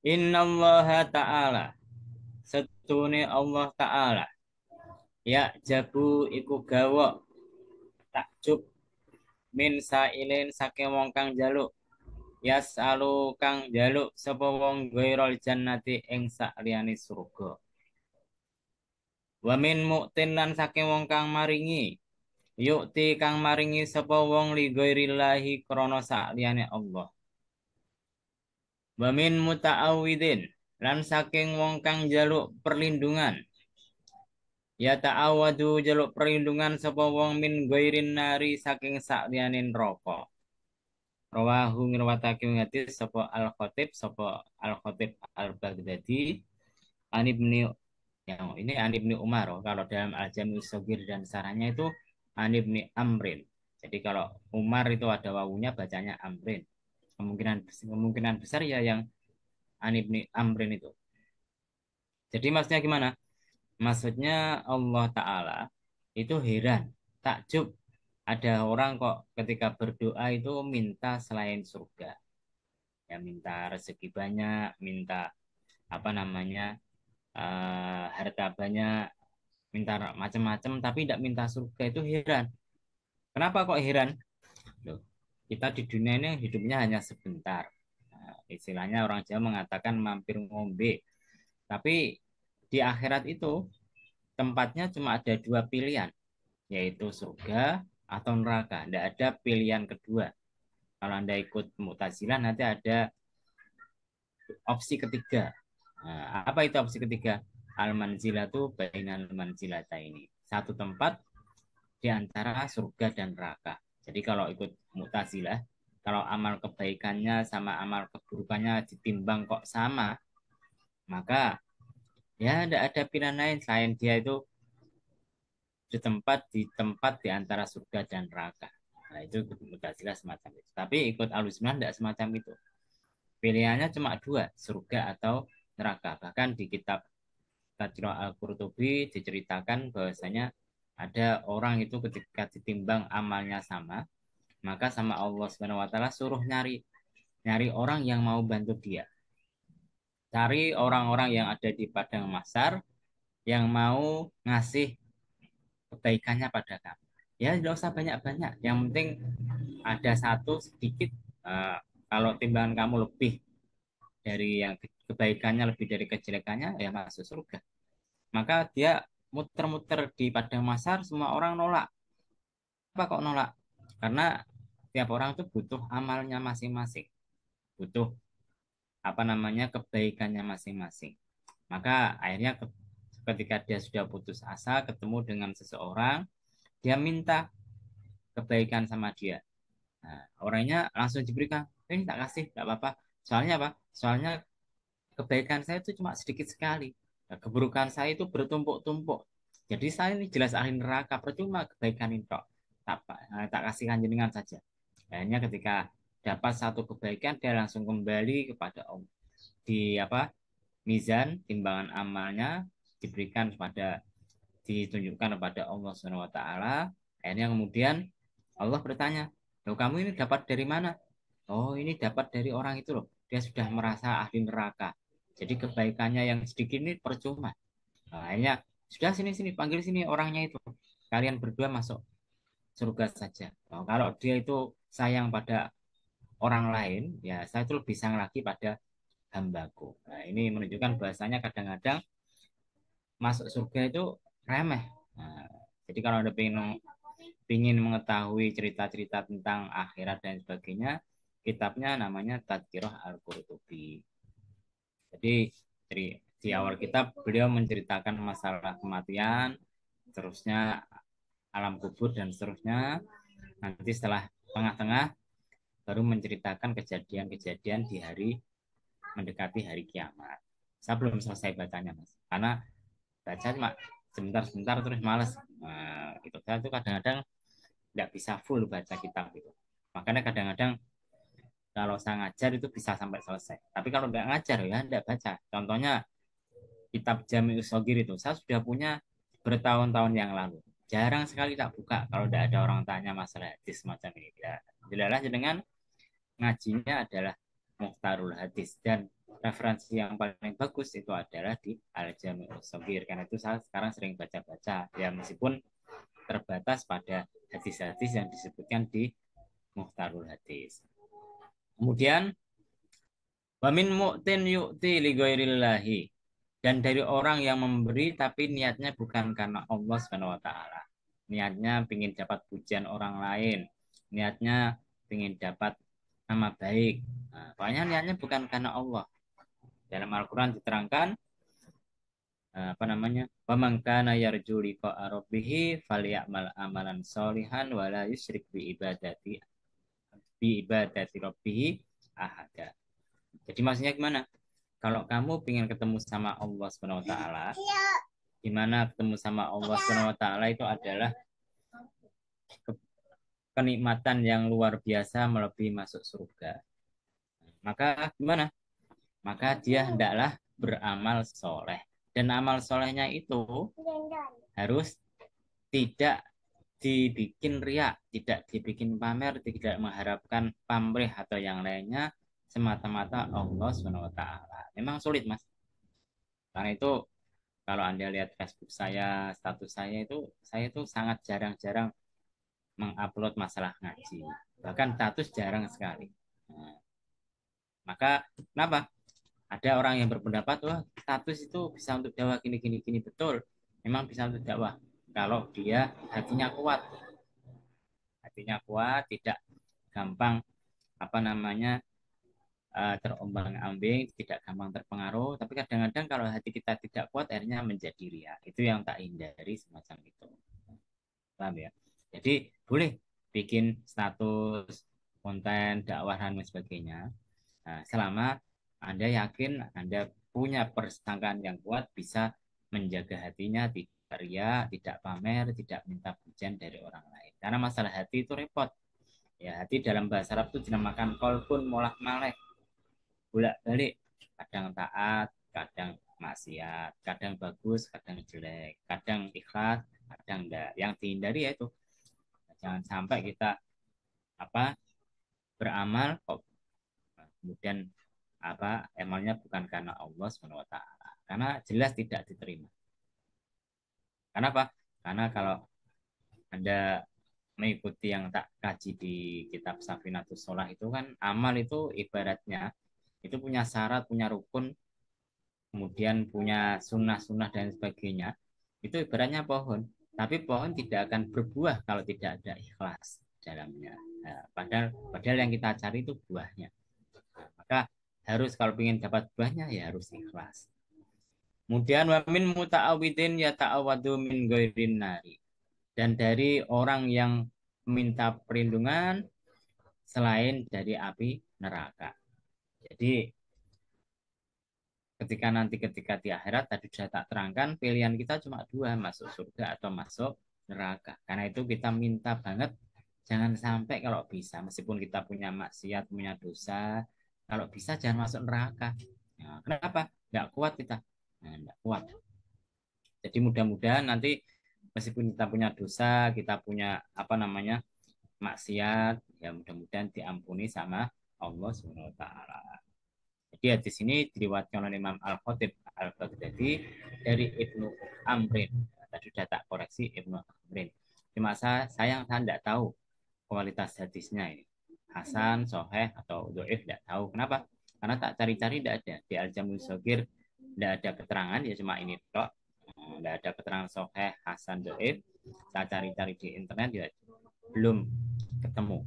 Innallaha ta'ala setune Allah ta'ala ya jabu iku gawa takjub min sailin saking wong kang jaluk yasalu kang jaluk sapa wong ghairul jannati ing sakliyane surga wa min mu'tin lan saking wong kang maringi yukti kang maringi sapa wong li ghairillahi krana sakliyane Allah wa min muta'awwidin lan saking wong kang jaluk perlindungan ya ta'awadu jaluk perlindungan sapa wong min ghairin nari saking sakliyane neraka rawahu ngriwayatake hadis sapa Al-Khatib Al-Baghdadi an Ibni yang ini an Ibni Umar kalau dalam Al-Jami' Shaghir dan sarahnya itu an Ibni Amrin. Jadi kalau Umar itu ada wawunya bacanya Amrin. Kemungkinan kemungkinan besar ya yang an Ibni Amrin itu. Jadi maksudnya gimana? Maksudnya Allah Ta'ala itu heran, takjub. Ada orang kok ketika berdoa itu minta selain surga. Ya minta rezeki banyak, minta apa namanya harta banyak, minta macam-macam, tapi tidak minta surga itu heran. Kenapa kok heran? Loh, kita di dunia ini hidupnya hanya sebentar. Nah, istilahnya orang Jawa mengatakan mampir ngombe. Tapi di akhirat itu tempatnya cuma ada dua pilihan, yaitu surga atau neraka. Tidak ada pilihan kedua. Kalau Anda ikut Mu'tazilah nanti ada opsi ketiga. Nah, apa itu opsi ketiga? Al-manzilatu bainal manzilata ini. Satu tempat di antara surga dan neraka. Jadi kalau ikut Mu'tazilah, kalau amal kebaikannya sama amal keburukannya ditimbang kok sama, maka ya tidak ada pilihan lain selain dia itu di tempat di antara surga dan neraka. Nah, itu ikut Mu'tazilah semacam itu. Tapi ikut Ahlussunnah tidak semacam itu. Pilihannya cuma dua, surga atau neraka. Bahkan di kitab Tadjirah Al-Qurtubi diceritakan bahwasanya ada orang itu ketika ditimbang amalnya sama, maka sama Allah Subhanahu wa taala suruh nyari nyari orang yang mau bantu dia. Cari orang-orang yang ada di padang mahsyar yang mau ngasih kebaikannya pada kamu. Ya, tidak usah banyak-banyak. Yang penting ada satu sedikit. eh, Kalau timbangan kamu lebih dari yang kebaikannya lebih dari kejelekannya, ya masuk surga. Maka dia muter-muter di padang mahsyar, semua orang nolak. Apa kok nolak? Karena tiap orang itu butuh amalnya masing-masing, butuh apa namanya kebaikannya masing-masing. Maka akhirnya ketika dia sudah putus asa ketemu dengan seseorang, dia minta kebaikan sama dia. Nah, orangnya langsung diberikan, ini tak kasih, tak apa-apa. Soalnya apa? Soalnya kebaikan saya itu cuma sedikit sekali. Nah, keburukan saya itu bertumpuk-tumpuk. Jadi saya ini jelas ahli neraka, percuma kebaikan itu. Tak kasihkan jenengan saja. Akhirnya ketika dapat satu kebaikan, dia langsung kembali kepada Allah. Di apa mizan timbangan amalnya diberikan kepada ditunjukkan kepada Allah Subhanahu wa taala. Akhirnya kemudian Allah bertanya, "Loh, kamu ini dapat dari mana?" "Oh, ini dapat dari orang itu loh. Dia sudah merasa ahli neraka. Jadi kebaikannya yang sedikit ini percuma." Nah, akhirnya sudah sini sini panggil sini orangnya itu. Kalian berdua masuk surga saja. Nah, kalau dia itu sayang pada orang lain, ya saya itu lebih sayang lagi pada hambaku. Nah, ini menunjukkan bahasanya kadang-kadang masuk surga itu remeh. Nah, jadi kalau Anda ingin mengetahui cerita-cerita tentang akhirat dan sebagainya, kitabnya namanya Tadkirah Al-Qurtubi. Jadi di awal kitab beliau menceritakan masalah kematian, terusnya alam kubur dan seterusnya. Nanti setelah tengah-tengah baru menceritakan kejadian-kejadian di hari mendekati hari kiamat. Saya belum selesai bacanya, Mas. Karena baca cuma sebentar-sebentar terus males. Nah, gitu. Saya tuh kadang-kadang nggak bisa full baca kitab gitu. Makanya kadang-kadang kalau saya ngajar itu bisa sampai selesai. Tapi kalau nggak ngajar ya nggak baca. Contohnya kitab Jami'us Shogir itu saya sudah punya bertahun-tahun yang lalu. Jarang sekali tak buka kalau tidak ada orang tanya masalah hadis semacam ini. Ya, jelas dengan ngajinya adalah Mukhtarul Hadis dan referensi yang paling bagus itu adalah di Al-Jami'us Shaghir. Karena itu saya sekarang sering baca-baca ya, meskipun terbatas pada hadis-hadis yang disebutkan di Mukhtarul Hadis. Kemudian wamin mu'tin yu'ti li ghairillahi, dan dari orang yang memberi tapi niatnya bukan karena Allah Subhanahu wa taala. Niatnya ingin dapat pujian orang lain, niatnya ingin dapat nama baik. Nah, pokoknya niatnya bukan karena Allah. Dalam Al-Qur'an diterangkan apa namanya? Wa man kana yarju liqa'a rabbih falyamal amalan sholihan wa la yusyrik bi ibadati rabbih ahada. Jadi maksudnya gimana? Kalau kamu ingin ketemu sama Allah Subhanahu wa taala, gimana ketemu sama Allah Subhanahu wa taala itu adalah kenikmatan yang luar biasa melebihi masuk surga. Maka gimana? Maka dia hendaklah beramal soleh. Dan amal solehnya itu harus tidak dibikin riak, tidak dibikin pamer, tidak mengharapkan pamrih atau yang lainnya, semata-mata Allah Subhanahu wa taala. Memang sulit, Mas. Karena itu kalau Anda lihat Facebook saya, status saya itu sangat jarang-jarang mengupload masalah ngaji. Bahkan status jarang sekali. Nah, maka kenapa? Ada orang yang berpendapat, wah status itu bisa untuk dakwah gini gini gini, betul. Memang bisa untuk dakwah kalau dia hatinya kuat, tidak gampang apa namanya terombang-ambing, tidak gampang terpengaruh. Tapi kadang-kadang kalau hati kita tidak kuat, akhirnya menjadi ria. Itu yang tak hindari semacam itu. Paham ya? Jadi boleh bikin status, konten, dakwah dan sebagainya. Nah, selama Anda yakin Anda punya persangkaan yang kuat, bisa menjaga hatinya, tidak ria, tidak pamer, tidak minta pujian dari orang lain. Karena masalah hati itu repot. Ya, hati dalam bahasa Arab itu dinamakan kolbun molak malek, bolak-balik, kadang taat, kadang maksiat, kadang bagus, kadang jelek, kadang ikhlas, kadang enggak. Yang dihindari yaitu jangan sampai kita apa beramal kok kemudian apa amalnya bukan karena Allah Subhanahu wa taala. Karena jelas tidak diterima. Karena apa? Karena kalau Anda mengikuti yang tak kaji di kitab Safinatus Sholah itu kan amal itu ibaratnya itu punya syarat, punya rukun, kemudian punya sunnah-sunnah dan sebagainya. Itu ibaratnya pohon, tapi pohon tidak akan berbuah kalau tidak ada ikhlas dalamnya. Nah, padahal yang kita cari itu buahnya. Nah, maka harus kalau ingin dapat buahnya ya harus ikhlas. Kemudian wamin muta'awidin ya ta'awadu min goirin nari. Dan dari orang yang minta perlindungan selain dari api neraka. Jadi ketika di akhirat tadi sudah tak terangkan, pilihan kita cuma dua, masuk surga atau masuk neraka. Karena itu kita minta banget jangan sampai kalau bisa, meskipun kita punya maksiat, punya dosa, kalau bisa jangan masuk neraka. Nah, kenapa? Nggak kuat kita. Nah, nggak kuat. Jadi mudah-mudahan nanti meskipun kita punya dosa, kita punya apa namanya maksiat, ya mudah-mudahan diampuni sama Allah Subhanahu Wa Taala. Jadi hadis ini diriwayatkan oleh Imam Al-Khatib Al-Baghdadi dari Ibnu Amrin. Tadi sudah tak koreksi Ibnu Amrin. Cuma saya tidak tahu kualitas hadisnya ini. Hasan, Soheh, atau Do'if tidak tahu. Kenapa? Karena tak cari-cari tidak ada. Di Al-Jamul Sogir tidak ada keterangan, ya cuma ini tok. Tidak ada keterangan Soheh, Hasan, Do'if. Saya cari-cari di internet ya belum ketemu.